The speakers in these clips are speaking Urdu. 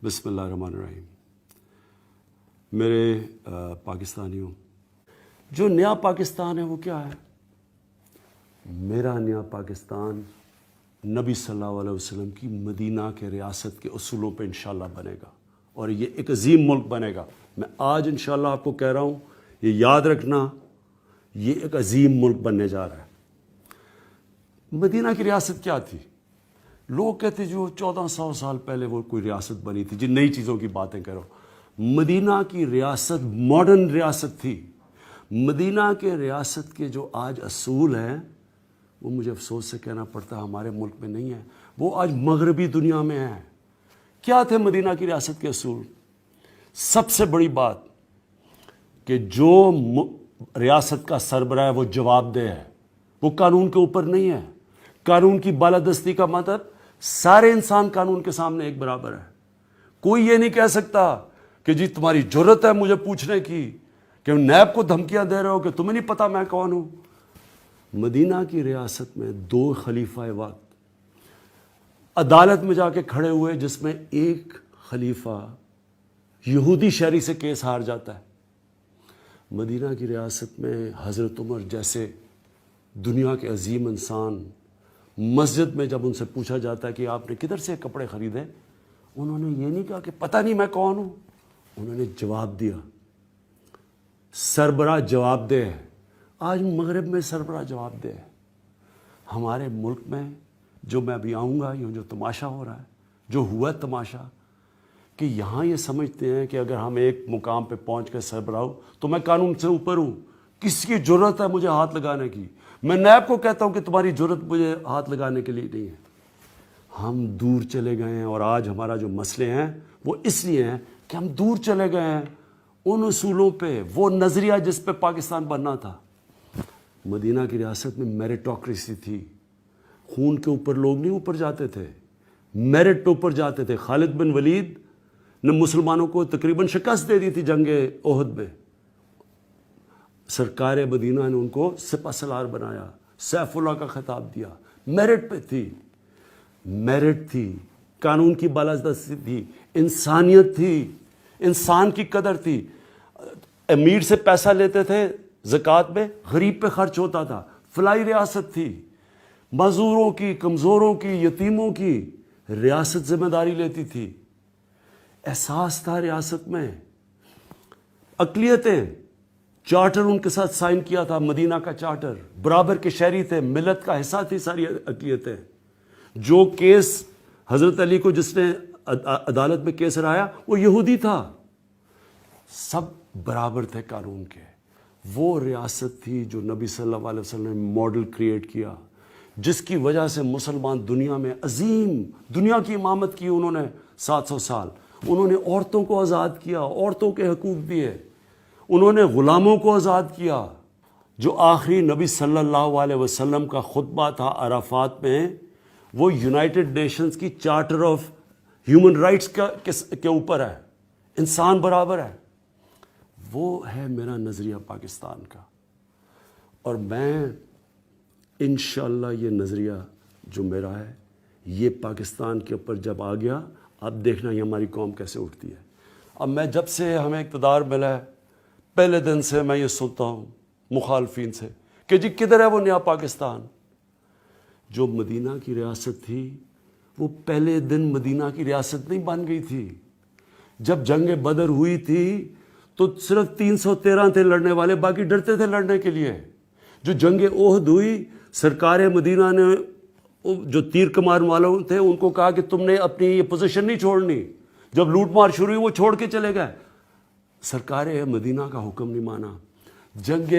بسم اللہ الرحمن الرحیم۔ میرے پاکستانیوں، جو نیا پاکستان ہے وہ کیا ہے؟ میرا نیا پاکستان نبی صلی اللہ علیہ وسلم کی مدینہ کے ریاست کے اصولوں پہ انشاءاللہ بنے گا، اور یہ ایک عظیم ملک بنے گا۔ میں آج انشاءاللہ آپ کو کہہ رہا ہوں، یہ یاد رکھنا، یہ ایک عظیم ملک بننے جا رہا ہے۔ مدینہ کی ریاست کیا تھی؟ لوگ کہتے جو 1400 سال پہلے وہ کوئی ریاست بنی تھی، جن نئی چیزوں کی باتیں کرو۔ مدینہ کی ریاست ماڈرن ریاست تھی۔ مدینہ کے ریاست کے جو آج اصول ہیں وہ مجھے افسوس سے کہنا پڑتا ہے ہمارے ملک میں نہیں ہیں، وہ آج مغربی دنیا میں ہیں۔ کیا تھے مدینہ کی ریاست کے اصول؟ سب سے بڑی بات کہ جو ریاست کا سربراہ ہے وہ جواب دہ ہے، وہ قانون کے اوپر نہیں ہے۔ قانون کی بالادستی کا مطلب سارے انسان قانون کے سامنے ایک برابر ہے۔ کوئی یہ نہیں کہہ سکتا کہ جی تمہاری جرت ہے مجھے پوچھنے کی کہ نیب کو دھمکیاں دے رہے ہو کہ تمہیں نہیں پتا میں کون ہوں۔ مدینہ کی ریاست میں 2 خلیفہ وقت عدالت میں جا کے کھڑے ہوئے، جس میں ایک خلیفہ یہودی شہری سے کیس ہار جاتا ہے۔ مدینہ کی ریاست میں حضرت عمر جیسے دنیا کے عظیم انسان مسجد میں جب ان سے پوچھا جاتا ہے کہ آپ نے کدھر سے کپڑے خریدے، انہوں نے یہ نہیں کہا کہ پتہ نہیں میں کون ہوں، انہوں نے جواب دیا۔ سربراہ جواب دہ ہے۔ آج مغرب میں سربراہ جواب دہ ہے۔ ہمارے ملک میں جو میں ابھی آؤں گا، یہ جو تماشا ہو رہا ہے، جو ہوا ہے تماشا، کہ یہاں یہ سمجھتے ہیں کہ اگر ہم ایک مقام پہ پہنچ کے سربراہ ہوں تو میں قانون سے اوپر ہوں، کس کی جرت ہے مجھے ہاتھ لگانے کی؟ میں نیب کو کہتا ہوں کہ تمہاری جرت مجھے ہاتھ لگانے کے لیے نہیں ہے۔ ہم دور چلے گئے ہیں، اور آج ہمارا جو مسئلے ہیں وہ اس لیے ہیں کہ ہم دور چلے گئے ہیں ان اصولوں پہ، وہ نظریہ جس پہ پاکستان بننا تھا۔ مدینہ کی ریاست میں میرٹوکریسی تھی۔ خون کے اوپر لوگ نہیں اوپر جاتے تھے، میرٹ پہ اوپر جاتے تھے۔ خالد بن ولید نے مسلمانوں کو تقریباً شکست دے دی تھی جنگ احد میں۔ سرکار مدینہ نے ان کو سپہ سالار بنایا، سیف اللہ کا خطاب دیا۔ میرٹ پہ تھی، میرٹ تھی، قانون کی بالادستی تھی، انسانیت تھی، انسان کی قدر تھی۔ امیر سے پیسہ لیتے تھے زکوٰۃ میں، غریب پہ خرچ ہوتا تھا۔ فلاحی ریاست تھی، معذوروں کی، کمزوروں کی، یتیموں کی ریاست ذمہ داری لیتی تھی۔ احساس تھا ریاست میں۔ اقلیتیں، چارٹر ان کے ساتھ سائن کیا تھا، مدینہ کا چارٹر، برابر کے شہری تھے، ملت کا حصہ تھی ساری اقلیتیں۔ جو کیس حضرت علی کو جس نے عدالت میں کیس ہرایا وہ یہودی تھا، سب برابر تھے قانون کے۔ وہ ریاست تھی جو نبی صلی اللہ علیہ وسلم نے ماڈل کریٹ کیا، جس کی وجہ سے مسلمان دنیا میں عظیم دنیا کی امامت کی انہوں نے 700 سال۔ انہوں نے عورتوں کو آزاد کیا، عورتوں کے حقوق دیے، انہوں نے غلاموں کو آزاد کیا۔ جو آخری نبی صلی اللہ علیہ وسلم کا خطبہ تھا عرفات میں، وہ یونائٹڈ نیشنز کی چارٹر آف ہیومن رائٹس کے اوپر ہے، انسان برابر ہے۔ وہ ہے میرا نظریہ پاکستان کا، اور میں انشاءاللہ یہ نظریہ جو میرا ہے، یہ پاکستان کے اوپر جب آ گیا، اب دیکھنا یہ ہماری قوم کیسے اٹھتی ہے۔ اب میں جب سے ہمیں اقتدار ملا ہے، پہلے دن سے میں یہ سنتا ہوں مخالفین سے کہ جی کدھر ہے وہ نیا پاکستان؟ جو مدینہ کی ریاست تھی وہ پہلے دن مدینہ کی ریاست نہیں بن گئی تھی۔ جب جنگ بدر ہوئی تھی تو صرف 313 تھے لڑنے والے، باقی ڈرتے تھے لڑنے کے لیے۔ جو جنگ احد ہوئی، سرکار مدینہ نے جو تیر کمان والوں تھے ان کو کہا کہ تم نے اپنی یہ پوزیشن نہیں چھوڑنی۔ جب لوٹ مار شروع ہوئی وہ چھوڑ کے چلے گئے، سرکار مدینہ کا حکم نہیں مانا۔ جنگ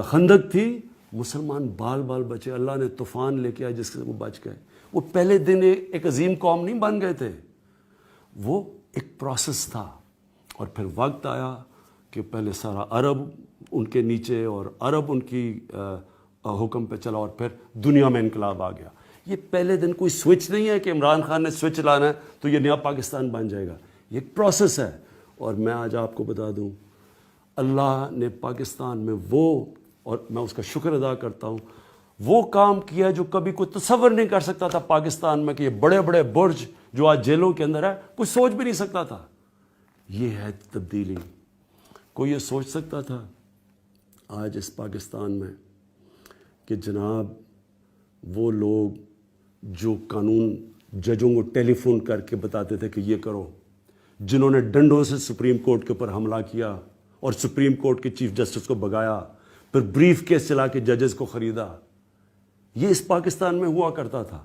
خندق تھی، مسلمان بال بال بچے، اللہ نے طوفان لے کے آیا جس سے وہ بچ گئے۔ وہ پہلے دن ایک عظیم قوم نہیں بن گئے تھے، وہ ایک پروسیس تھا۔ اور پھر وقت آیا کہ پہلے سارا عرب ان کے نیچے اور عرب ان کی حکم پہ چلا، اور پھر دنیا میں انقلاب آ گیا۔ یہ پہلے دن کوئی سوئچ نہیں ہے کہ عمران خان نے سوئچ لانا ہے تو یہ نیا پاکستان بن جائے گا، یہ ایک پروسیس ہے۔ اور میں آج آپ کو بتا دوں، اللہ نے پاکستان میں اور میں اس کا شکر ادا کرتا ہوں، وہ کام کیا جو کبھی کوئی تصور نہیں کر سکتا تھا پاکستان میں، کہ یہ بڑے بڑے برج جو آج جیلوں کے اندر ہے، کوئی سوچ بھی نہیں سکتا تھا. یہ ہے تبدیلی. کوئی یہ سوچ سکتا تھا آج اس پاکستان میں کہ جناب وہ لوگ جو قانون ججوں کو ٹیلی فون کر کے بتاتے تھے کہ یہ کرو، جنہوں نے ڈنڈوں سے سپریم کورٹ کے اوپر حملہ کیا اور سپریم کورٹ کے چیف جسٹس کو بگایا، پھر بریف کیس چلا کے ججز کو خریدا، یہ اس پاکستان میں ہوا کرتا تھا.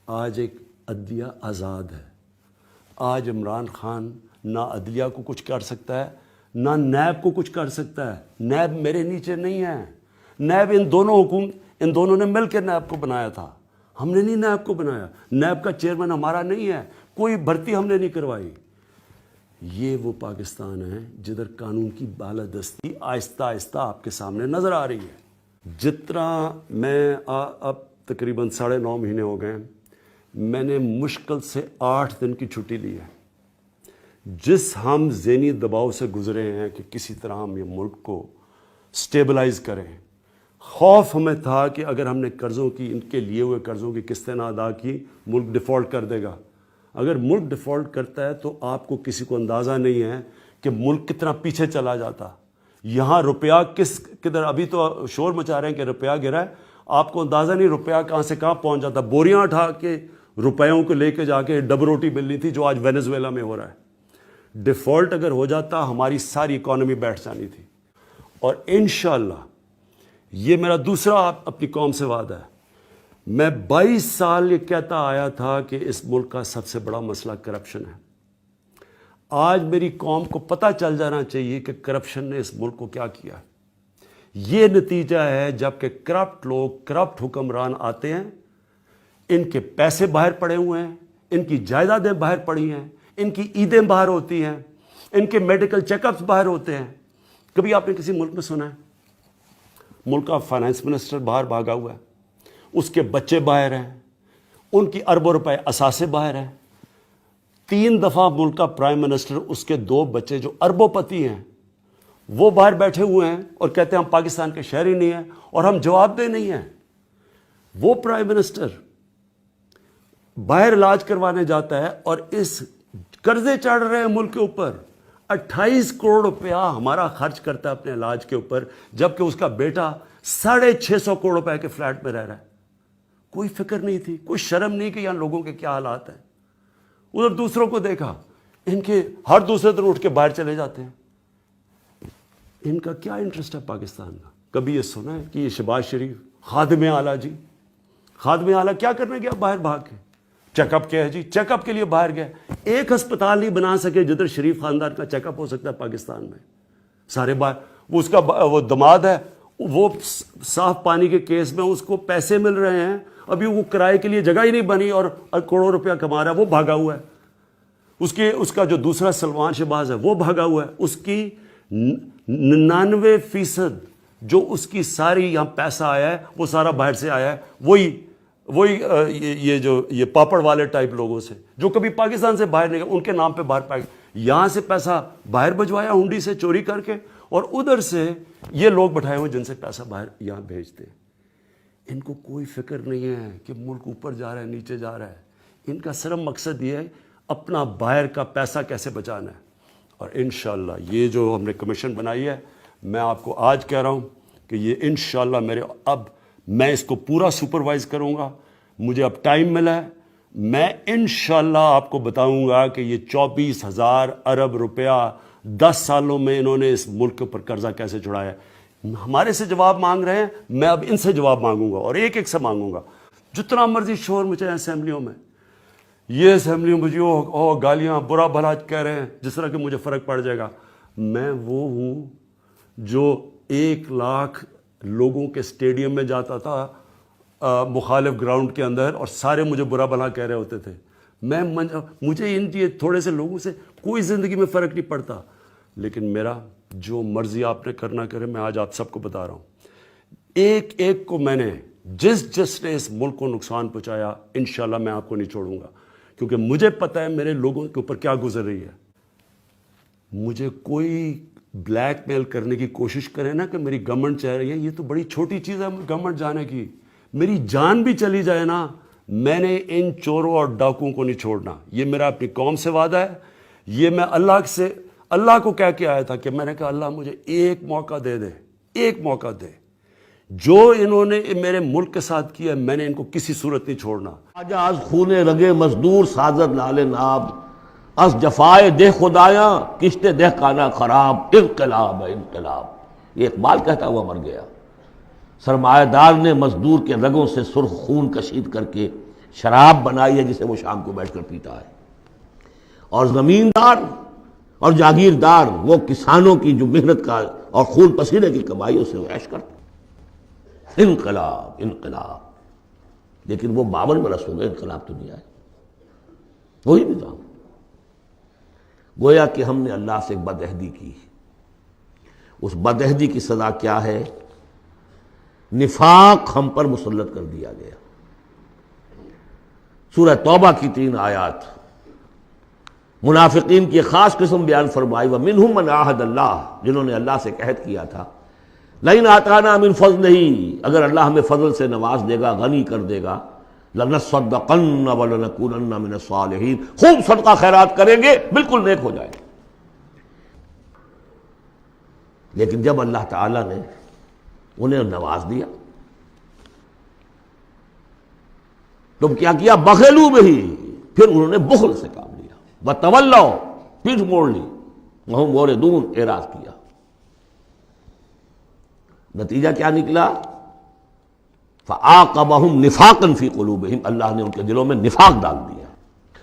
آج ایک عدلیہ آزاد ہے. آج عمران خان نہ عدلیہ کو کچھ کر سکتا ہے نہ نیب کو کچھ کر سکتا ہے. نیب میرے نیچے نہیں ہے. نیب ان دونوں نے مل کے نیب کو بنایا تھا. ہم نے نہیں نیب کو بنایا. نیب کا چیئرمین ہمارا نہیں ہے. کوئی بھرتی ہم نے نہیں کروائی. یہ وہ پاکستان ہے جدھر قانون کی بالادستی آہستہ آہستہ آپ کے سامنے نظر آ رہی ہے. جتنا میں اب تقریباً 9.5 مہینے ہو گئے، میں نے مشکل سے 8 دن کی چھٹی لی ہے. جس ہم ذہنی دباؤ سے گزرے ہیں کہ کسی طرح ہم یہ ملک کو سٹیبلائز کریں، خوف ہمیں تھا کہ اگر ہم نے قرضوں کی، ان کے لیے ہوئے قرضوں کی قسطیں نہ ادا کی، ملک ڈیفالٹ کر دے گا. اگر ملک ڈیفالٹ کرتا ہے تو آپ کو کسی کو اندازہ نہیں ہے کہ ملک کتنا پیچھے چلا جاتا. یہاں روپیہ کدھر، ابھی تو شور مچا رہے ہیں کہ روپیہ گرا ہے، آپ کو اندازہ نہیں روپیہ کہاں سے کہاں پہنچ جاتا. بوریاں اٹھا کے روپیوں کو لے کے جا کے ڈب روٹی ملنی تھی، جو آج وینزویلا میں ہو رہا ہے. ڈیفالٹ اگر ہو جاتا ہماری ساری اکانومی بیٹھ جانی تھی. اور انشاءاللہ یہ میرا دوسرا اپنی قوم سے وعدہ ہے. میں 22 سال یہ کہتا آیا تھا کہ اس ملک کا سب سے بڑا مسئلہ کرپشن ہے. آج میری قوم کو پتہ چل جانا چاہیے کہ کرپشن نے اس ملک کو کیا کیا. یہ نتیجہ ہے جب کہ کرپٹ لوگ، کرپٹ حکمران آتے ہیں، ان کے پیسے باہر پڑے ہوئے ہیں، ان کی جائیدادیں باہر پڑی ہیں، ان کی عیدیں باہر ہوتی ہیں، ان کے میڈیکل چیک اپس باہر ہوتے ہیں. کبھی آپ نے کسی ملک میں سنا ہے ملک کا فائنانس منسٹر باہر بھاگا ہوا ہے، اس کے بچے باہر ہیں، ان کی اربوں روپے اثاثے باہر ہیں. 3 دفعہ ملک کا پرائم منسٹر، اس کے 2 بچے جو اربوں پتی ہیں، وہ باہر بیٹھے ہوئے ہیں اور کہتے ہیں ہم پاکستان کے شہری نہیں ہیں اور ہم جواب دہ نہیں ہیں. وہ پرائم منسٹر باہر علاج کروانے جاتا ہے اور اس قرضے چڑھ رہے ہیں ملک کے اوپر. 28 کروڑ روپیہ ہمارا خرچ کرتا ہے اپنے علاج کے اوپر، جبکہ اس کا بیٹا 650 کروڑ روپے کے فلیٹ میں رہ رہا ہے. کوئی فکر نہیں تھی، کوئی شرم نہیں کہ یہاں لوگوں کے کیا حالات ہیں. ادھر دوسروں کو دیکھا، ان کے ہر دوسرے دن اٹھ کے باہر چلے جاتے ہیں. ان کا کیا انٹرسٹ ہے پاکستان کا؟ کبھی یہ سنا ہے کہ یہ شہباز شریف خادم اعلیٰ، جی خادم اعلیٰ کیا کرنے گیا باہر بھاگ کے؟ چیک اپ کیا ہے جی؟ چیک اپ کے لیے باہر گیا. ایک ہسپتال نہیں بنا سکے جدھر شریف خاندان کا چیک اپ ہو سکتا ہے پاکستان میں. سارے باہر. وہ دماد ہے، وہ صاف پانی کے کیس میں اس کو پیسے مل رہے ہیں، ابھی وہ کرائے کے لیے جگہ ہی نہیں بنی اور کروڑوں روپیہ کما رہا ہے، وہ بھاگا ہوا ہے. اس کا جو دوسرا سلمان شہباز ہے وہ بھاگا ہوا ہے. اس کی 99% جو اس کی ساری یہاں پیسہ آیا ہے وہ سارا باہر سے آیا ہے. وہی یہ پاپڑ والے ٹائپ لوگوں سے جو کبھی پاکستان سے باہر نہیں گئے، ان کے نام پہ باہر پائے. یہاں سے پیسہ باہر بھجوایا ہنڈی سے چوری کر کے، اور ادھر سے یہ لوگ بٹھائے ہوئے جن سے پیسہ باہر یہاں بھیجتے. ان کو کوئی فکر نہیں ہے کہ ملک اوپر جا رہا ہے نیچے جا رہا ہے. ان کا صرف مقصد یہ ہے اپنا باہر کا پیسہ کیسے بچانا ہے. اور انشاءاللہ یہ جو ہم نے کمیشن بنائی ہے، میں آپ کو آج کہہ رہا ہوں کہ یہ انشاءاللہ اب میں اس کو پورا سپروائز کروں گا. مجھے اب ٹائم ملا ہے، میں انشاءاللہ آپ کو بتاؤں گا کہ یہ 24,000 ارب روپیہ 10 سالوں میں انہوں نے اس ملک پر قرضہ کیسے چھڑایا ہے. ہمارے سے جواب مانگ رہے ہیں، میں اب ان سے جواب مانگوں گا اور ایک سے مانگوں گا. جتنا مرضی شور مچائے اسمبلیوں میں، یہ اسمبلیوں میں جو گالیاں برا بھلا کہہ رہے ہیں جس طرح کہ مجھے فرق پڑ جائے گا. میں وہ ہوں جو 1 لاکھ لوگوں کے سٹیڈیم میں جاتا تھا مخالف گراؤنڈ کے اندر، اور سارے مجھے برا بھلا کہہ رہے ہوتے تھے. مجھے ان تھوڑے سے لوگوں سے کوئی زندگی میں فرق نہیں پڑتا. لیکن میرا جو مرضی آپ نے کرنا کرے، میں آج آپ سب کو بتا رہا ہوں. ایک کو میں نے جس نے اس ملک کو نقصان پہنچایا، انشاءاللہ میں آپ کو نہیں چھوڑوں گا، کیونکہ مجھے پتہ ہے میرے لوگوں کے اوپر کیا گزر رہی ہے. مجھے کوئی بلیک میل کرنے کی کوشش کرے نا کہ میری گورنمنٹ چاہ رہی ہے، یہ تو بڑی چھوٹی چیز ہے گورنمنٹ جانے کی. میری جان بھی چلی جائے نا، میں نے ان چوروں اور ڈاکوؤں کو نہیں چھوڑنا، یہ میرا اپنی قوم سے وعدہ ہے، یہ میں اللہ کو کہہ کے آیا تھا کہ میں نے کہا اللہ مجھے ایک موقع دے دے، ایک موقع دے، جو انہوں نے میرے ملک کے ساتھ کیا میں نے ان کو کسی صورت نہیں چھوڑنا۔ آج از خونے رگے مزدور سازد لال ناب، از جفائے دہ خدایاں کشتے دہ کانا خراب، انقلاب ہے انقلاب۔ یہ اقبال کہتا ہوا مر گیا۔ سرمایہ دار نے مزدور کے رگوں سے سرخ خون کشید کر کے شراب بنائی ہے جسے وہ شام کو بیٹھ کر پیتا ہے، اور زمیندار اور جاگیردار وہ کسانوں کی جو محنت کا اور خون پسینے کی کمائی اسے عیش کرتے۔ انقلاب انقلاب، لیکن وہ 52 برس ہو گئے انقلاب تو نہیں آئے، وہی نظام۔ گویا کہ ہم نے اللہ سے ایک بدعہدی کی، اس بدعہدی کی سزا کیا ہے؟ نفاق ہم پر مسلط کر دیا گیا۔ سورہ توبہ کی 3 آیات منافقین کی ایک خاص قسم بیان فرمائی، وَمِنْهُمْ مَنْ عَاهَدَ اللَّهُ، جنہوں نے اللہ سے عہد کیا تھا، لَئِنْ آتَانَا مِنْ فَضْلِهِ، اگر اللہ ہمیں فضل سے نواز دے گا، غنی کر دے گا، لَنَصَّدَّقَنَّ وَلَنَكُونَنَّ مِنَ الصَّالِحِينَ، خوب صدقہ خیرات کریں گے، بالکل نیک ہو جائیں گے۔ لیکن جب اللہ تعالیٰ نے انہیں نواز دیا تو کیا کیا؟ بخلوا بہ، پھر انہوں نے بخل سے کام لیا، وتولوا، پیٹھ موڑ لی، وہم موردون، اعراض کیا۔ نتیجہ کیا نکلا؟ فعاقبہم نفاقا فی قلوبہم، اللہ نے ان کے دلوں میں نفاق ڈال دیا۔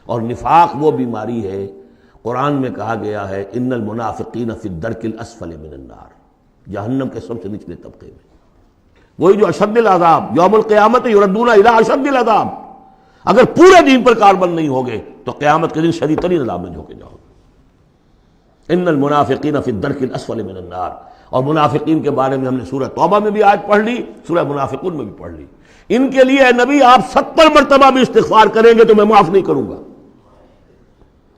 اور نفاق وہ بیماری ہے، قرآن میں کہا گیا ہے ان المنافقین فی الدرک الاسفل من النار، جہنم کے سب سے نچلے طبقے میں، وہی جو اشد العذاب، یوم القیامت یردون الی اشد العذاب، اگر پورے دین پر کاربند نہیں ہوگے تو قیامت کے دن شدید ترین عذاب میں جھونکے جاؤ گے۔ ان المنافقین فی الدرک الاسفل من النار، اور منافقین کے بارے میں ہم نے سورہ توبہ میں بھی آیت پڑھ لی، سورہ منافقون میں بھی پڑھ لی۔ ان کے لیے اے نبی آپ 70 مرتبہ بھی استغفار کریں گے تو میں معاف نہیں کروں گا۔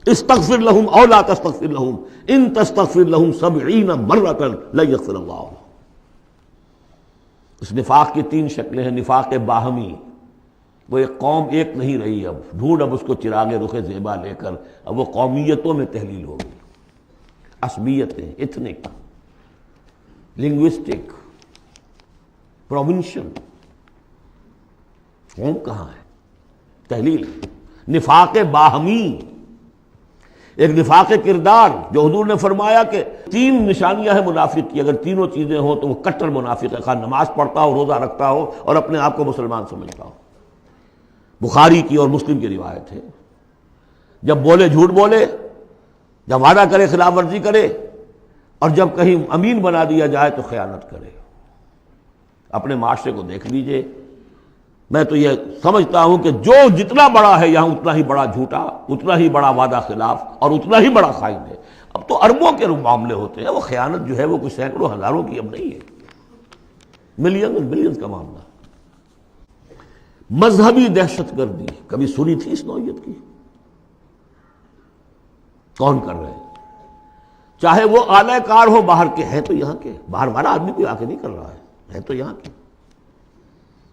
استغفر لهم او لا تستغفر لهم ان تستغفر لهم 70 مرة لن يغفر اللہ لهم۔ اس نفاق کی 3 شکلیں ہیں۔ نفاق باہمی، وہ ایک قوم ایک نہیں رہی، اب ڈھونڈ اب اس کو چراغ رخ زیبا لے کر اب وہ قومیتوں میں تحلیل ہو گئی، عصبیتیں، ایتھنک، لنگوسٹک، پروونشل، قوم کہاں ہے، تحلیل۔ نفاق باہمی، ایک نفاق کردار، جو حضور نے فرمایا کہ 3 نشانیاں ہیں منافق کی، اگر تینوں چیزیں ہوں تو وہ کٹر منافق ہے، خواہ نماز پڑھتا ہو، روزہ رکھتا ہو اور اپنے آپ کو مسلمان سمجھتا ہو۔ بخاری کی اور مسلم کی روایت ہے، جب بولے جھوٹ بولے، جب وعدہ کرے خلاف ورزی کرے، اور جب کہیں امین بنا دیا جائے تو خیانت کرے۔ اپنے معاشرے کو دیکھ لیجئے، میں تو یہ سمجھتا ہوں کہ جو جتنا بڑا ہے یہاں اتنا ہی بڑا جھوٹا، اتنا ہی بڑا وعدہ خلاف اور اتنا ہی بڑا خائن ہے۔ اب تو اربوں کے معاملے ہوتے ہیں، وہ خیانت جو ہے وہ کچھ سینکڑوں ہزاروں کی اب نہیں ہے، ملین اور بلینز کا معاملہ۔ مذہبی دہشت گردی کبھی سنی تھی اس نوعیت کی؟ کون کر رہے ہیں؟ چاہے وہ اعلی کار ہو باہر کے، ہیں تو یہاں کے، باہر والا آدمی کوئی آ کے نہیں کر رہا ہے تو یہاں کے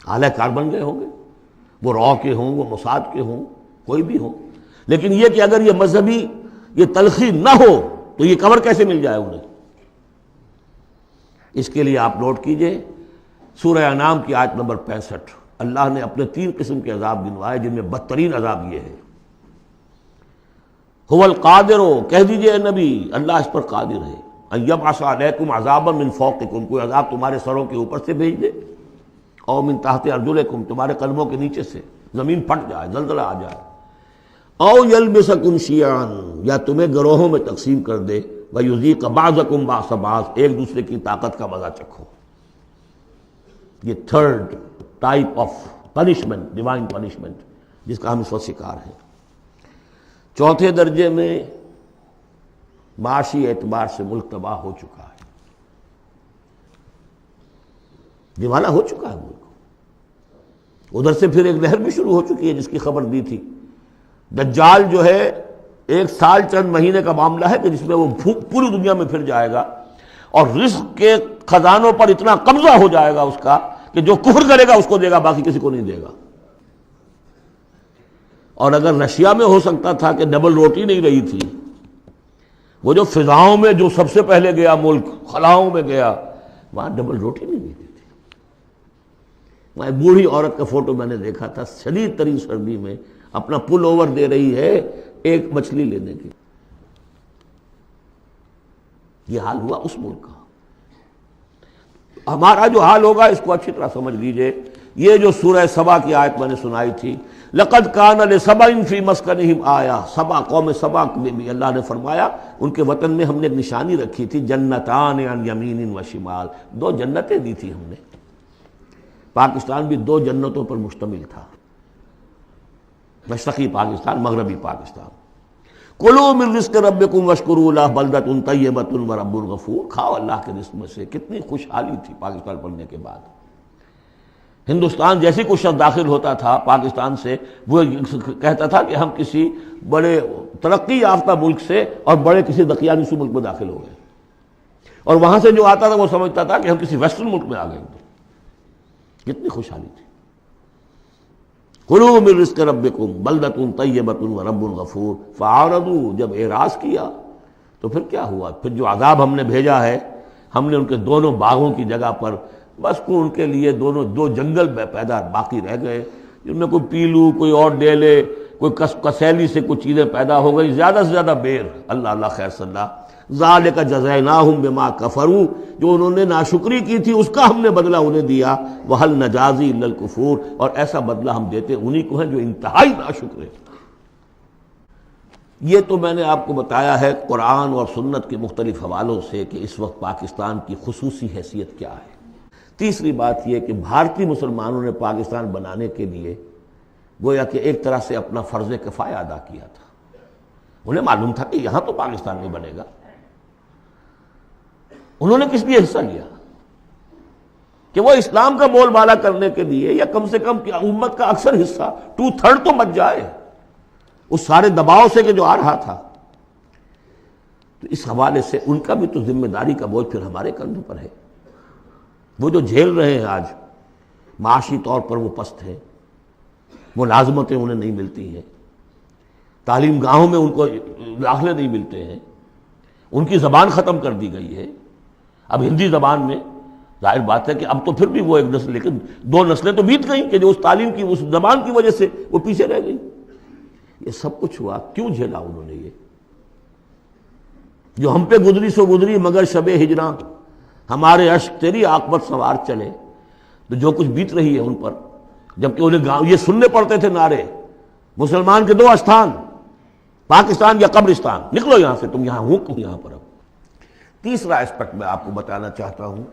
اعلی کار بن گئے ہوں گے، وہ را کے ہوں، وہ موساد کے ہوں، کوئی بھی ہوں۔ لیکن یہ کہ اگر یہ مذہبی یہ تلخی نہ ہو تو یہ کور کیسے مل جائے انہیں؟ اس کے لیے آپ نوٹ کیجئے سورہ انعام کی آیت نمبر 65، اللہ نے اپنے 3 قسم کے عذاب گنوائے، جن میں بدترین عذاب یہ ہے۔ هو القادر، کہہ دیجئے نبی اللہ اس پر قادر ہے، ان یبعث علیکم عذابا من فوقکم، کوئی عذاب تمہارے سروں کے اوپر سے بھیج دے، او من تحت ارجلکم، تمہارے قدموں کے نیچے سے زمین پھٹ جائے، زلزلہ آ جائے، او یلبسکم شیعا، یا تمہیں گروہوں میں تقسیم کر دے، ویذیق بعضکم بعض بعض، ایک دوسرے کی طاقت کا مزہ چکھو۔ یہ 3rd type of punishment, divine punishment, جس کا ہم اس وقت شکار ہیں۔ 4تھے درجے میں معاشی اعتبار سے ملک تباہ ہو چکا ہے، دیوانہ ہو چکا ہے ملک۔ ادھر سے پھر ایک لہر بھی شروع ہو چکی ہے جس کی خبر دی تھی، دجال جو ہے 1 سال چند مہینے کا معاملہ ہے کہ جس میں وہ پوری دنیا میں پھر جائے گا، اور رزق کے خزانوں پر اتنا قبضہ ہو جائے گا اس کا کہ جو کفر کرے گا اس کو دے گا، باقی کسی کو نہیں دے گا۔ اور اگر رشیا میں ہو سکتا تھا کہ ڈبل روٹی نہیں رہی تھی، وہ جو فضاؤں میں جو سب سے پہلے گیا ملک، خلاؤں میں گیا، وہاں ڈبل روٹی نہیں ملتی تھی۔ وہاں ایک بوڑھی عورت کا فوٹو میں نے دیکھا تھا، شدید ترین سردی میں اپنا پل اوور دے رہی ہے ایک مچھلی لینے کی۔ یہ حال ہوا اس ملک کا۔ ہمارا جو حال ہوگا اس کو اچھی طرح سمجھ لیجئے۔ یہ جو سورہ سبا کی آیت میں نے سنائی تھی، لَقَدْ كَانَ لِسَبَإٍ فِي مَسْكَنِهِمْ آیَةٌ، سبا قوم سبا میں بھی اللہ نے فرمایا ان کے وطن میں ہم نے ایک نشانی رکھی تھی، جنتان عن یمین و شمال، دو جنتیں دی تھی ہم نے۔ پاکستان بھی دو جنتوں پر مشتمل تھا، مشرقی پاکستان، مغربی پاکستان۔ کلوا من رزق ربکم واشکروا لہ بلدۃ طیبۃ ورب غفور، کھاؤ اللہ کے رزق میں سے۔ کتنی خوشحالی تھی پاکستان بننے کے بعد۔ ہندوستان جیسی کوئی شخص داخل ہوتا تھا پاکستان سے، وہ کہتا تھا کہ ہم کسی بڑے ترقی یافتہ ملک سے اور بڑے کسی دقیانوسی ملک میں داخل ہو گئے، اور وہاں سے جو آتا تھا وہ سمجھتا تھا کہ ہم کسی ویسٹرن ملک میں آ گئے۔ کتنی خوشحالی تھی۔ کلوا من رزق ربکم بلدۃ طیبۃ ورب غفور، فاعرضوا، جب اعراض کیا تو پھر کیا ہوا؟ پھر جو عذاب ہم نے بھیجا ہے، ہم نے ان کے دونوں باغوں کی جگہ پر بس کو ان کے لیے دو جنگل پیدا باقی رہ گئے، جن میں کوئی پیلو، کوئی اور ڈیلے، کوئی کسیلی سے کچھ چیزیں پیدا ہو گئی، زیادہ سے زیادہ بیر۔ اللہ اللہ خیر صلی اللہ۔ ذالک جزیناہم بما کفروا، جو انہوں نے ناشکری کی تھی اس کا ہم نے بدلہ انہیں دیا۔ وہل نجازی الا الکفور، اور ایسا بدلہ ہم دیتے انہی کو ہیں جو انتہائی ناشکر ہیں۔ یہ تو میں نے آپ کو بتایا ہے قرآن اور سنت کے مختلف حوالوں سے کہ اس وقت پاکستان کی خصوصی حیثیت کیا ہے۔ تیسری بات یہ کہ بھارتی مسلمانوں نے پاکستان بنانے کے لیے گویا کہ ایک طرح سے اپنا فرض کفایہ ادا کیا تھا۔ انہیں معلوم تھا کہ یہاں تو پاکستان نہیں بنے گا۔ انہوں نے کس لیے حصہ لیا؟ کہ وہ اسلام کا بول بالا کرنے کے لیے، یا کم سے کم امت کا اکثر حصہ 2/3 تو بچ جائے اس سارے دباؤ سے کہ جو آ رہا تھا۔ تو اس حوالے سے ان کا بھی تو ذمہ داری کا بوجھ پھر ہمارے کندھوں پر ہے۔ وہ جو جھیل رہے ہیں آج، معاشی طور پر وہ پست ہیں، ملازمتیں انہیں نہیں ملتی ہیں، تعلیم گاہوں میں ان کو داخلے نہیں ملتے ہیں، ان کی زبان ختم کر دی گئی ہے۔ اب ہندی زبان میں ظاہر بات ہے کہ اب تو پھر بھی وہ ایک نسل، لیکن 2 نسلیں تو بیت گئیں کہ جو اس تعلیم کی، اس زبان کی وجہ سے وہ پیچھے رہ گئی۔ یہ سب کچھ ہوا، کیوں جھیلا انہوں نے؟ یہ جو ہم پہ گزری سو گزری مگر شب ہجراں، ہمارے اشک تیری عاقبت سوار چلے۔ تو جو کچھ بیت رہی ہے ان پر، جبکہ انہیں گاؤں یہ سننے پڑتے تھے نعرے، مسلمان کے 2 استھان، پاکستان یا قبرستان، نکلو یہاں سے، تم یہاں ہو یہاں پر۔ اب تیسرا اسپیکٹ میں آپ کو بتانا چاہتا ہوں،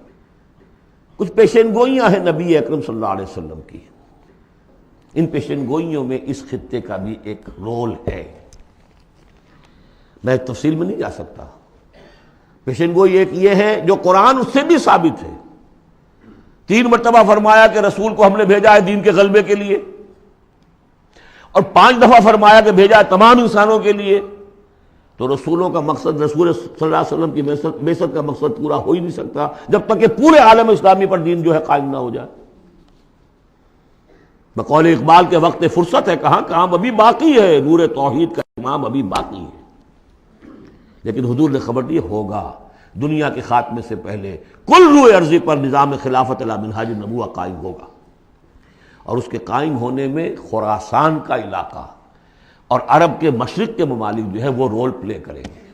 کچھ پیشین گوئیاں ہیں نبی اکرم صلی اللہ علیہ وسلم کی۔ ان پیشین گوئیوں میں اس خطے کا بھی ایک رول ہے، میں تفصیل میں نہیں جا سکتا۔ پیشین گوئی ایک یہ ہے جو قرآن اس سے بھی ثابت ہے، 3 مرتبہ فرمایا کہ رسول کو ہم نے بھیجا ہے دین کے غلبے کے لیے، اور 5 دفعہ فرمایا کہ بھیجا ہے تمام انسانوں کے لیے۔ تو رسولوں کا مقصد، رسول صلی اللہ علیہ وسلم کی بعثت کا مقصد پورا ہو ہی نہیں سکتا جب تک کہ پورے عالم اسلامی پر دین جو ہے قائم نہ ہو جائے۔ بقول اقبال کے وقت فرصت ہے کہاں، کام ابھی باقی ہے، نور توحید کا امام ابھی باقی ہے۔ لیکن حضور نے خبر دی ہوگا، دنیا کے خاتمے سے پہلے کل روئے ارضی پر نظام خلافت علی منہاج النبوہ قائم ہوگا، اور اس کے قائم ہونے میں خراسان کا علاقہ اور عرب کے مشرق کے ممالک جو ہے وہ رول پلے کریں گے۔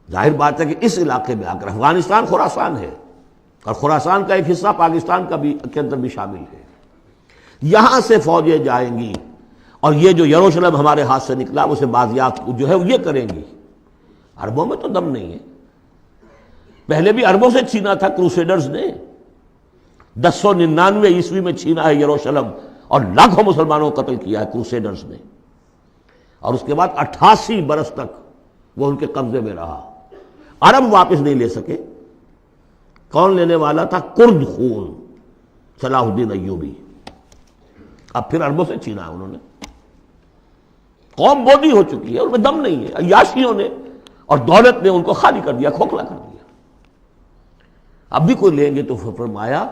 ظاہر بات ہے کہ اس علاقے میں آ کر افغانستان خراسان ہے، اور خراسان کا ایک حصہ پاکستان کا بھی کے اندر بھی شامل ہے۔ یہاں سے فوجیں جائیں گی، اور یہ جو یروشلم ہمارے ہاتھ سے نکلا اسے بازیافت جو ہے یہ کریں گی۔ عربوں میں تو دم نہیں ہے، پہلے بھی عربوں سے چھینا تھا کروسیڈرز نے، 1099 عیسوی میں چھینا ہے یروشلم، اور لاکھوں مسلمانوں کو قتل کیا ہے کروسیڈرز نے، اور اس کے بعد 88 برس تک وہ ان کے قبضے میں رہا۔ عرب واپس نہیں لے سکے، کون لینے والا تھا؟ کرد خون، صلاح الدین ایوبی۔ اب پھر عربوں سے چھینا ہے انہوں نے، قوم بودی ہو چکی ہے، ان میں دم نہیں ہے، عیاشیوں نے اور دولت نے ان کو خالی کر دیا، کھوکھلا کر دیا۔ اب بھی کوئی لیں گے تو فرمایا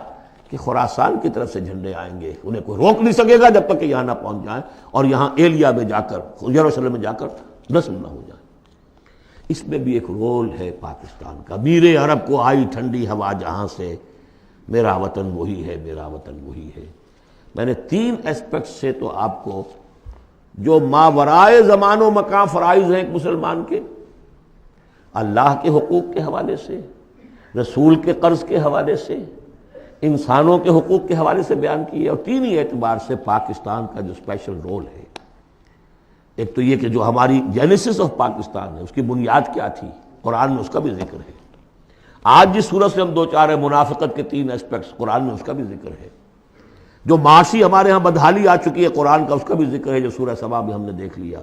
کہ خراسان کی طرف سے جھنڈے آئیں گے، انہیں کوئی روک نہیں سکے گا جب تک کہ یہاں نہ پہنچ جائیں اور یہاں ایلیا میں جا کر، یروشلم میں جا کر نصب نہ ہو جائیں۔ اس میں بھی ایک رول ہے پاکستان کا۔ میرے عرب کو آئی ٹھنڈی ہوا جہاں سے، میرا وطن وہی ہے، میرا وطن وہی ہے۔ میں نے 3 اسپیکٹ سے تو آپ کو جو ماورائے زمان و مکان فرائض ہیں ایک مسلمان کے، اللہ کے حقوق کے حوالے سے، رسول کے قرض کے حوالے سے، انسانوں کے حقوق کے حوالے سے بیان کیے، اور 3 ہی اعتبار سے پاکستان کا جو اسپیشل رول ہے۔ ایک تو یہ کہ جو ہماری جینیسس آف پاکستان ہے، اس کی بنیاد کیا تھی، قرآن میں اس کا بھی ذکر ہے۔ آج جس صورت سے ہم دو چار ہیں، منافقت کے 3 اسپیکٹس، قرآن میں اس کا بھی ذکر ہے۔ جو معاشی ہمارے ہاں بدحالی آ چکی ہے قرآن کا، اس کا بھی ذکر ہے جو سورہ سبا میں ہم نے دیکھ لیا۔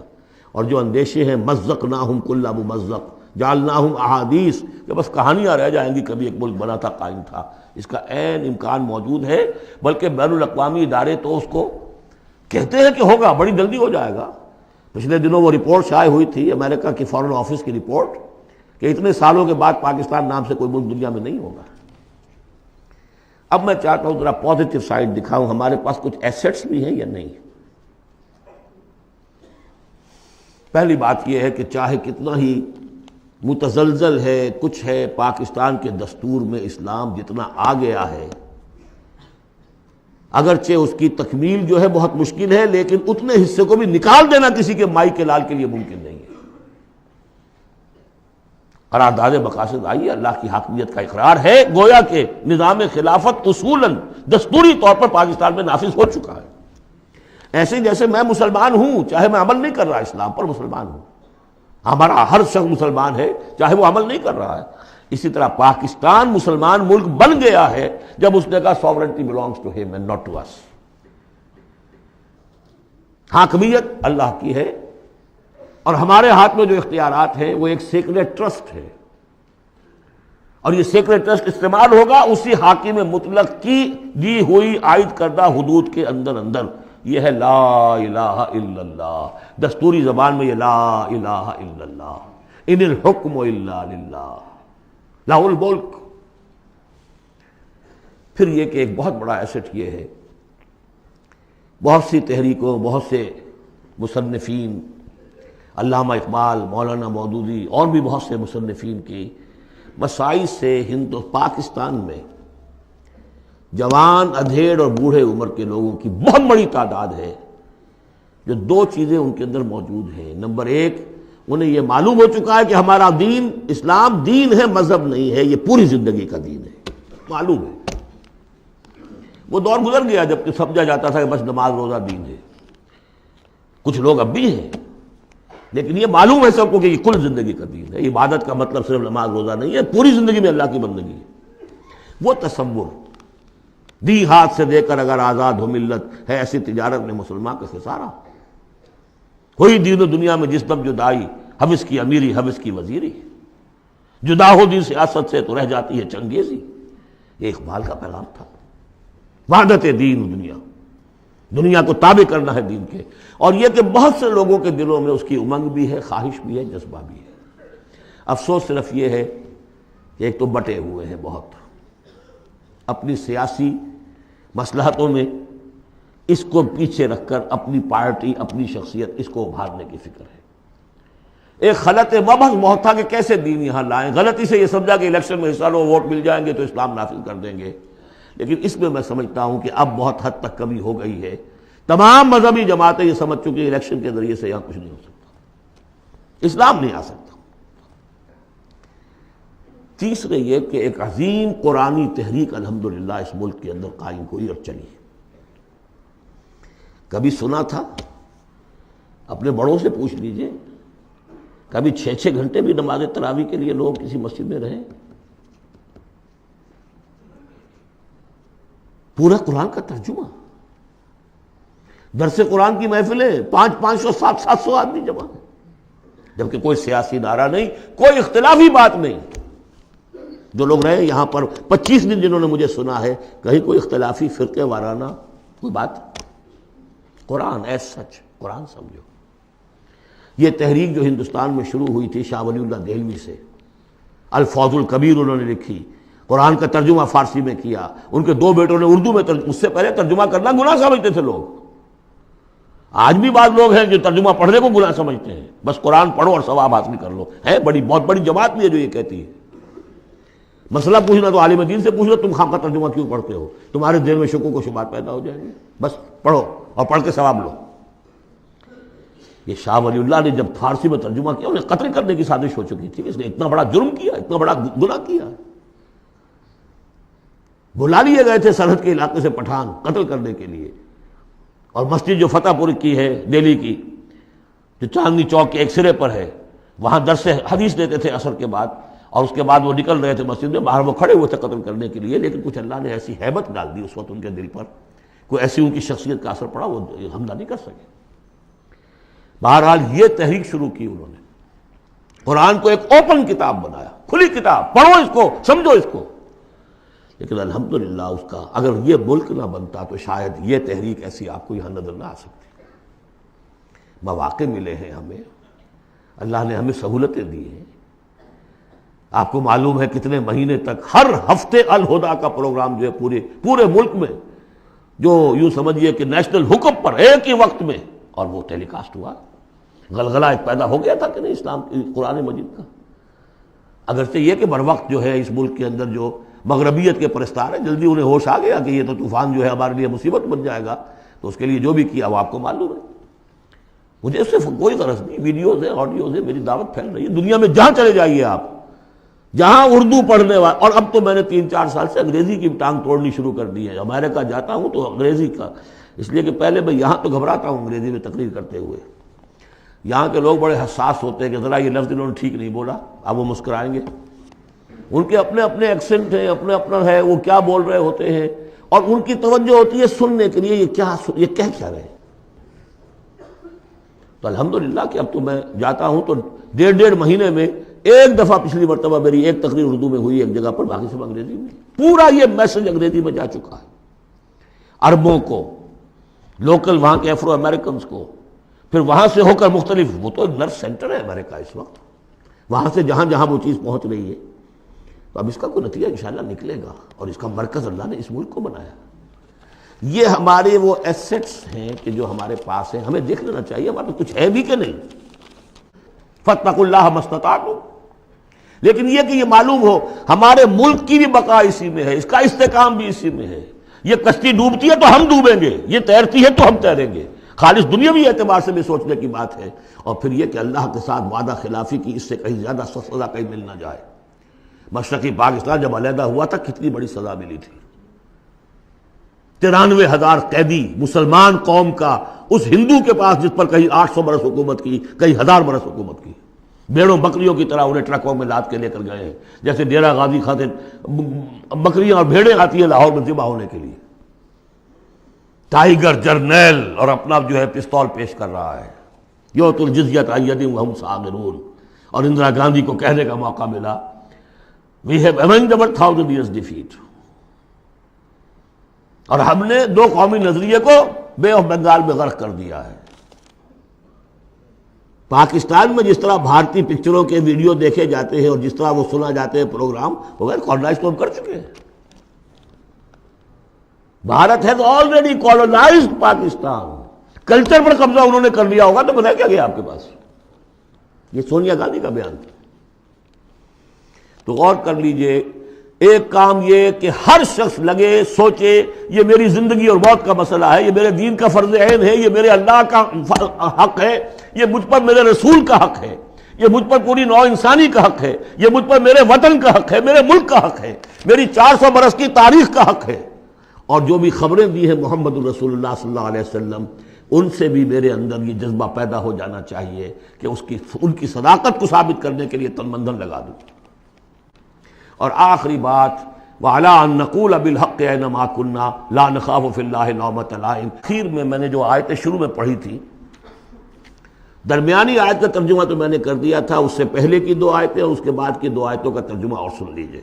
اور جو اندیشے ہیں مزقناہم کل ممزق جعلناہم احادیث، کہ بس کہانیاں رہ جائیں گی، کبھی ایک ملک بنا تھا، قائم تھا، اس کا عین امکان موجود ہے، بلکہ بین الاقوامی ادارے تو اس کو کہتے ہیں کہ ہوگا، بڑی جلدی ہو جائے گا۔ پچھلے دنوں وہ رپورٹ شائع ہوئی تھی امریکہ کی فارن آفس کی رپورٹ کہ اتنے سالوں کے بعد پاکستان نام سے کوئی ملک دنیا میں نہیں ہوگا۔ اب میں چاہتا ہوں ذرا پازیٹیو سائڈ دکھاؤں، ہمارے پاس کچھ ایسٹس بھی ہیں یا نہیں۔ پہلی بات یہ ہے کہ چاہے کتنا ہی متزلزل ہے، کچھ ہے، پاکستان کے دستور میں اسلام جتنا آ گیا ہے، اگرچہ اس کی تکمیل جو ہے بہت مشکل ہے، لیکن اتنے حصے کو بھی نکال دینا کسی کے مائی کے لال کے لیے ممکن نہیں ہے۔ قرارداد مقاصد آئی ہے، اللہ کی حاکمیت کا اقرار ہے، گویا کہ نظام خلافت اصولاً دستوری طور پر پاکستان میں نافذ ہو چکا ہے۔ ایسے جیسے میں مسلمان ہوں، چاہے میں عمل نہیں کر رہا اسلام پر، مسلمان ہوں، ہمارا ہر شخص مسلمان ہے چاہے وہ عمل نہیں کر رہا ہے، اسی طرح پاکستان مسلمان ملک بن گیا ہے جب اس نے کہا sovereignty belongs to him and not to us۔ حاکمیت اللہ کی ہے، اور ہمارے ہاتھ میں جو اختیارات ہیں وہ ایک سیکریٹ ٹرسٹ ہے، اور یہ سیکریٹ ٹرسٹ استعمال ہوگا اسی حاکم مطلق کی دی ہوئی عائد کردہ حدود کے اندر۔ یہ ہے لا الہ الا اللہ، دستوری زبان میں یہ لا الہ الا اللہ، ان الحکم الا للہ لہ الملک۔ پھر یہ کہ ایک بہت بڑا ایسٹ یہ ہے، بہت سی تحریکوں، بہت سے مصنفین، علامہ اقبال، مولانا مودودی اور بھی بہت سے مصنفین کی مسائل سے پاکستان میں جوان، ادھیڑ اور بوڑھے عمر کے لوگوں کی بہت بڑی تعداد ہے جو 2 چیزیں ان کے اندر موجود ہیں۔ نمبر 1، انہیں یہ معلوم ہو چکا ہے کہ ہمارا دین اسلام دین ہے، مذہب نہیں ہے، یہ پوری زندگی کا دین ہے، معلوم ہے۔ وہ دور گزر گیا جب کہ سمجھا جاتا تھا کہ بس نماز روزہ دین ہے، کچھ لوگ اب بھی ہیں، لیکن یہ معلوم ہے سب کو کہ یہ کل زندگی کا دین ہے۔ عبادت کا مطلب صرف نماز روزہ نہیں ہے، پوری زندگی میں اللہ کی بندگی ہے۔ وہ تصور دی ہاتھ سے دے کر اگر آزاد ہو ملت ہے، ایسی تجارت میں مسلمان کا خسارہ۔ ہوئی دین و دنیا میں جس دم جدائی، حبس کی امیری حبس کی وزیری، جدا ہو دین سیاست سے تو رہ جاتی ہے چنگیزی۔ یہ اقبال کا پیغام تھا، وحدت دین و دنیا، دنیا کو تابع کرنا ہے دین کے۔ اور یہ کہ بہت سے لوگوں کے دلوں میں اس کی امنگ بھی ہے، خواہش بھی ہے، جذبہ بھی ہے۔ افسوس صرف یہ ہے کہ ایک تو بٹے ہوئے ہیں بہت، اپنی سیاسی مصلحتوں میں اس کو پیچھے رکھ کر اپنی پارٹی، اپنی شخصیت، اس کو ابھارنے کی فکر ہے۔ ایک خلط مبحث بہت تھا کہ کیسے دین یہاں لائیں، غلطی سے یہ سمجھا کہ الیکشن میں حصہ لو، ووٹ مل جائیں گے تو اسلام نافذ کر دیں گے، لیکن اس میں سمجھتا ہوں کہ اب بہت حد تک کمی ہو گئی ہے۔ تمام مذہبی جماعتیں یہ سمجھ چکی ہیں الیکشن کے ذریعے سے یہاں کچھ نہیں ہو سکتا، اسلام نہیں آ سکتا۔ تیسرے یہ کہ ایک عظیم قرآنی تحریک الحمدللہ اس ملک کے اندر قائم ہوئی اور چلی۔ کبھی سنا تھا؟ اپنے بڑوں سے پوچھ لیجئے، کبھی 6 گھنٹے بھی نماز تراویح کے لیے لوگ کسی مسجد میں رہے؟ پورا قرآن کا ترجمہ، درس قرآن کی محفلیں، 500 700 آدمی جمع، جبکہ کوئی سیاسی نعرہ نہیں، کوئی اختلافی بات نہیں۔ جو لوگ رہے یہاں پر 25 دن جنہوں نے مجھے سنا ہے، کہیں کوئی اختلافی فرقے وارانہ کوئی بات؟ قرآن ایز سچ، قرآن سمجھو۔ یہ تحریک جو ہندوستان میں شروع ہوئی تھی شاہ ولی اللہ دہلوی سے، الفاظ الکبیر انہوں نے لکھی، قرآن کا ترجمہ فارسی میں کیا، ان کے 2 بیٹوں نے اردو میں اس سے پہلے ترجمہ کرنا گناہ سمجھتے تھے لوگ. آج بھی بعض لوگ ہیں جو ترجمہ پڑھنے کو گناہ سمجھتے ہیں، بس قرآن پڑھو اور ثواب حاصل کر لو. ہے بہت بڑی جماعت بھی ہے جو یہ کہتی ہے. مسئلہ پوچھنا تو عالم دین سے پوچھ لو، تم خام کا ترجمہ کیوں پڑھتے ہو؟ تمہارے دل میں شکوک و شبہات پیدا ہو جائیں گے. بس پڑھو اور پڑھ کے ثواب لو. یہ شاہ ولی اللہ نے جب فارسی میں ترجمہ کیا انہیں قتل کرنے کی سازش ہو چکی تھی. اس نے اتنا بڑا جرم کیا، اتنا بڑا گناہ کیا. بلا لیے گئے تھے سرحد کے علاقے سے پٹھان قتل کرنے کے لیے. اور مسجد جو فتح پور کی ہے دہلی کی، جو چاندنی چوک کے ایک سرے پر ہے، وہاں درس حدیث دیتے تھے عصر کے بعد، اور اس کے بعد وہ نکل رہے تھے مسجد میں باہر، وہ کھڑے ہوئے تھے قتل کرنے کے لیے. لیکن کچھ اللہ نے ایسی ہیبت ڈال دی اس وقت ان کے دل پر، کوئی ایسی ان کی شخصیت کا اثر پڑا، وہ حملہ نہیں کر سکے. بہرحال یہ تحریک شروع کی انہوں نے، قرآن کو ایک اوپن کتاب بنایا، کھلی کتاب، پڑھو اس کو، سمجھو اس کو. لیکن الحمدللہ اس کا اگر یہ ملک نہ بنتا تو شاید یہ تحریک ایسی آپ کو یہاں نظر نہ آ سکتی. مواقع ملے ہیں ہمیں، اللہ نے ہمیں سہولتیں دی ہیں. آپ کو معلوم ہے کتنے مہینے تک ہر ہفتے الہدا کا پروگرام جو ہے پورے ملک میں، جو یوں سمجھیے کہ نیشنل حکم پر ایک ہی وقت میں، اور وہ ٹیلی کاسٹ ہوا. غلغلہ ایک پیدا ہو گیا تھا کہ نہیں اسلام قرآن مجید کا. اگرچہ یہ کہ بر وقت جو ہے اس ملک کے اندر جو مغربیت کے پرستار ہیں، جلدی انہیں ہوش آ گیا کہ یہ تو طوفان جو ہے ہمارے لیے مصیبت بن جائے گا، تو اس کے لیے جو بھی کیا وہ آپ کو معلوم ہے. مجھے اس سے کوئی غرض نہیں، ویڈیوز ہیں، آڈیوز ہیں، میری دعوت پھیل رہی ہے. دنیا میں جہاں چلے جائیے آپ، جہاں اردو پڑھنے والے، اور اب تو میں نے 3-4 سال سے انگریزی کی ٹانگ توڑنی شروع کر دی ہے. امریکہ جاتا ہوں تو انگریزی کا، اس لیے کہ پہلے میں یہاں تو گھبراتا ہوں انگریزی میں تقریر کرتے ہوئے. یہاں کے لوگ بڑے حساس ہوتے ہیں کہ ذرا یہ لفظ انہوں نے ٹھیک نہیں بولا، اب وہ مسکرائیں گے. ان کے اپنے اپنے ایکسنٹ ہیں، اپنے اپنا ہے، وہ کیا بول رہے ہوتے ہیں، اور ان کی توجہ ہوتی ہے سننے کے لیے یہ کہہ کیا رہے. تو الحمدللہ کہ اب تو میں جاتا ہوں تو 1.5 مہینے میں ایک دفعہ، پچھلی مرتبہ میری ایک تقریر اردو میں ہوئی ایک جگہ پر، باقی سب انگریزی میں. پورا یہ میسج انگریزی میں جا چکا ہے عربوں کو، لوکل وہاں کے افرو امریکنز کو، پھر وہاں سے ہو کر مختلف، وہ تو نرس سینٹر ہے امریکہ اس وقت، وہاں سے جہاں جہاں وہ چیز پہنچ رہی ہے. تو اب اس کا کوئی نتیجہ انشاءاللہ نکلے گا، اور اس کا مرکز اللہ نے اس ملک کو بنایا. یہ ہمارے وہ ایسٹس ہیں کہ جو ہمارے پاس ہیں، ہمیں دیکھ لینا چاہیے ہمارے کچھ ہے بھی کہ نہیں. فاتقوا اللہ ما استطعتم. لیکن یہ کہ یہ معلوم ہو ہمارے ملک کی بھی بقا اسی میں ہے، اس کا استحکام بھی اسی میں ہے. یہ کشتی ڈوبتی ہے تو ہم ڈوبیں گے، یہ تیرتی ہے تو ہم تیریں گے. خالص دنیاوی اعتبار سے بھی سوچنے کی بات ہے. اور پھر یہ کہ اللہ کے ساتھ وعدہ خلافی کی اس سے کہیں زیادہ سزا کہیں مل نہ جائے. مشرقی پاکستان جب علیحدہ ہوا تھا کتنی بڑی سزا ملی تھی. 93,000 قیدی مسلمان قوم کا اس ہندو کے پاس جس پر کہیں 800 برس حکومت کی، کہیں 1000 برس حکومت کی. بیڑوں بکریوں کی طرح انہیں ٹرکوں میں لاد کے لے کر گئے ہیں، جیسے ڈیرہ غازی خاطر بکریاں اور بھیڑیں آتی ہیں لاہور میں ذبح ہونے کے لیے. ٹائیگر جرنیل اور اپنا جو ہے پستول پیش کر رہا ہے، یؤتی الجزیۃ عن ید وہم صاغرون. اور اندرا گاندھی کو کہنے کا موقع ملا We have avenged our 1000 years defeat. اور ہم نے 2 قومی نظریے کو بے آف بنگال میں غرق کر دیا ہے. پاکستان میں جس طرح بھارتی پکچروں کے ویڈیو دیکھے جاتے ہیں اور جس طرح وہ سنا جاتے ہیں پروگرام، وہ کالونائز تو ہم کر چکے ہیں. Bharat has already colonized Pakistan. Culture پر قبضہ انہوں نے کر لیا ہوگا تو بتایا کیا گیا آپ کے پاس. یہ سونیا گاندھی کا بیان تھا. تو غور کر لیجئے، ایک کام یہ کہ ہر شخص لگے سوچے یہ میری زندگی اور موت کا مسئلہ ہے، یہ میرے دین کا فرض عین ہے، یہ میرے اللہ کا حق ہے، یہ مجھ پر میرے رسول کا حق ہے، یہ مجھ پر پوری نوع انسانی کا حق ہے، یہ مجھ پر میرے وطن کا حق ہے، میرے ملک کا حق ہے، میری 400 برس کی تاریخ کا حق ہے. اور جو بھی خبریں دی ہیں محمد الرسول اللہ صلی اللہ علیہ وسلم، ان سے بھی میرے اندر یہ جذبہ پیدا ہو جانا چاہیے کہ ان کی صداقت کو ثابت کرنے کے لیے تن من دھن لگا دوں. اور آخری بات، وَعَلَىٰ أَن نَّقُولَ بِالْحَقِّ أَيْنَمَا كُنَّا لَا نَخَافُ فِي اللَّهِ لَوْمَةَ لَائِمٍ. اخیر میں نے جو آیتیں شروع میں پڑھی تھی، درمیانی آیت کا ترجمہ تو میں نے کر دیا تھا، اس سے پہلے کی 2 آیتیں اور اس کے بعد کی 2 آیتوں کا ترجمہ اور سن لیجئے.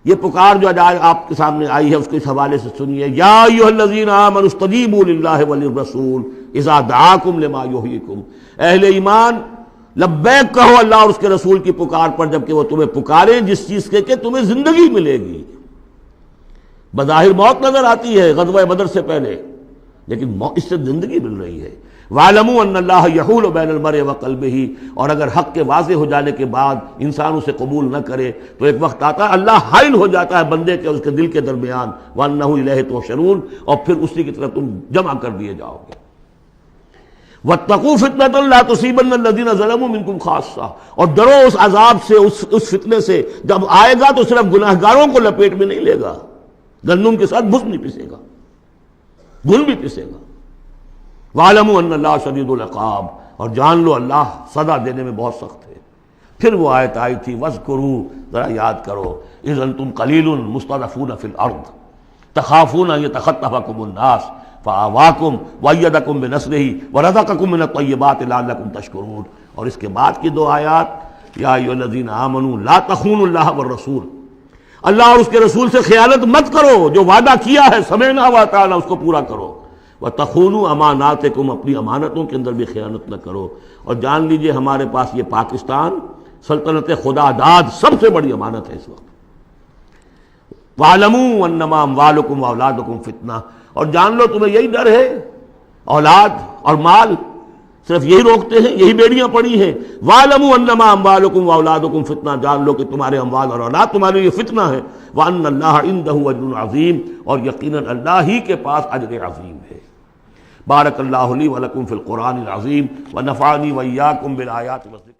یہ پکار جو آج آپ کے سامنے آئی ہے اس کے اس حوالے سے سنیے. یا ایھا الذین آمنوا استجیبوا للہ وللرسول اذا دعاکم لما یحییکم. اہل ایمان لبیک کہو اللہ اور اس کے رسول کی پکار پر جبکہ وہ تمہیں پکاریں جس چیز کے کہ تمہیں زندگی ملے گی. بظاہر موت نظر آتی ہے غزوہ بدر سے پہلے، لیکن اس سے زندگی مل رہی ہے. وَاعْلَمُوا أَنَّ اللَّهَ يَحُولُ بَيْنَ الْمَرْءِ وَقَلْبِهِ، اور اگر حق کے واضح ہو جانے کے بعد انسان اسے قبول نہ کرے تو ایک وقت آتا ہے اللہ حائل ہو جاتا ہے بندے کے اور اس کے دل کے درمیان. وَأَنَّهُ إِلَيْهِ تُحْشَرُونَ، اور پھر اسی کی طرف تم جمع کر دیے جاؤ گے. وَاتَّقُوا فِتْنَةً لَا تُصِيبَنَّ الَّذِينَ ظَلَمُوا مِنكُمْ خَاصَّةً، اور ڈرو اس عذاب سے، اس فتنے سے جب آئے گا تو صرف گناہگاروں کو لپیٹ میں نہیں لے گا، گندم کے ساتھ بھس نہیں پسے گا، گل بھی پسے گا. وَاعْلَمُوا أَنَّ اللَّهَ شَدِيدُ الْعِقَابِ، اور جان لو اللہ سزا دینے میں بہت سخت ہے. پھر وہ آیت آئی تھی وَاذْكُرُوا، ذرا یاد کرو، إِذْ أَنْتُمْ قَلِيلٌ مُسْتَضْعَفُونَ فِي الْأَرْضِ تَخَافُونَ أَنْ يَتَخَطَّفَكُمُ النَّاسُ فَآوَاكُمْ وَأَيَّدَكُمْ بِنَصْرِهِ وَرَزَقَكُمْ مِنَ الطَّيِّبَاتِ لَعَلَّكُمْ تَشْكُرُونَ. اور اس کے بعد کی دو آیات، یا ایھا الذین آمنوا لا تخونوا اللہ والرسول، اللہ اور اس کے رسول سے خیانت مت کرو، جو وعدہ کیا ہے سمعنا وأطعنا اس کو پورا کرو. وَتَخُونُوا أَمَانَاتِكُمْ، اپنی امانتوں کے اندر بھی خیانت نہ کرو. اور جان لیجئے ہمارے پاس یہ پاکستان سلطنت خدا داد سب سے بڑی امانت ہے اس وقت. وَاعْلَمُوا أَنَّمَا أَمْوَالُكُمْ وَأَوْلَادُكُمْ فِتْنَةٌ، اور جان لو تمہیں یہی ڈر ہے، اولاد اور مال صرف یہی روکتے ہیں، یہی بیڑیاں پڑی ہیں. وَاعْلَمُوا أَنَّمَا أَمْوَالُكُمْ وَأَوْلَادُكُمْ فِتْنَةٌ، جان لو کہ تمہارے اموال اور اولاد تمہارے لیے فتنہ ہے. وَأَنَّ اللَّهَ عِندَهُ أَجْرٌ عَظِيمٌ، اور یقیناً اللہ ہی کے پاس اجر عظیم ہے. بارک اللہ لی ولکم فی القرآن العظیم ونفعنی وإیاکم بالآیات والذکر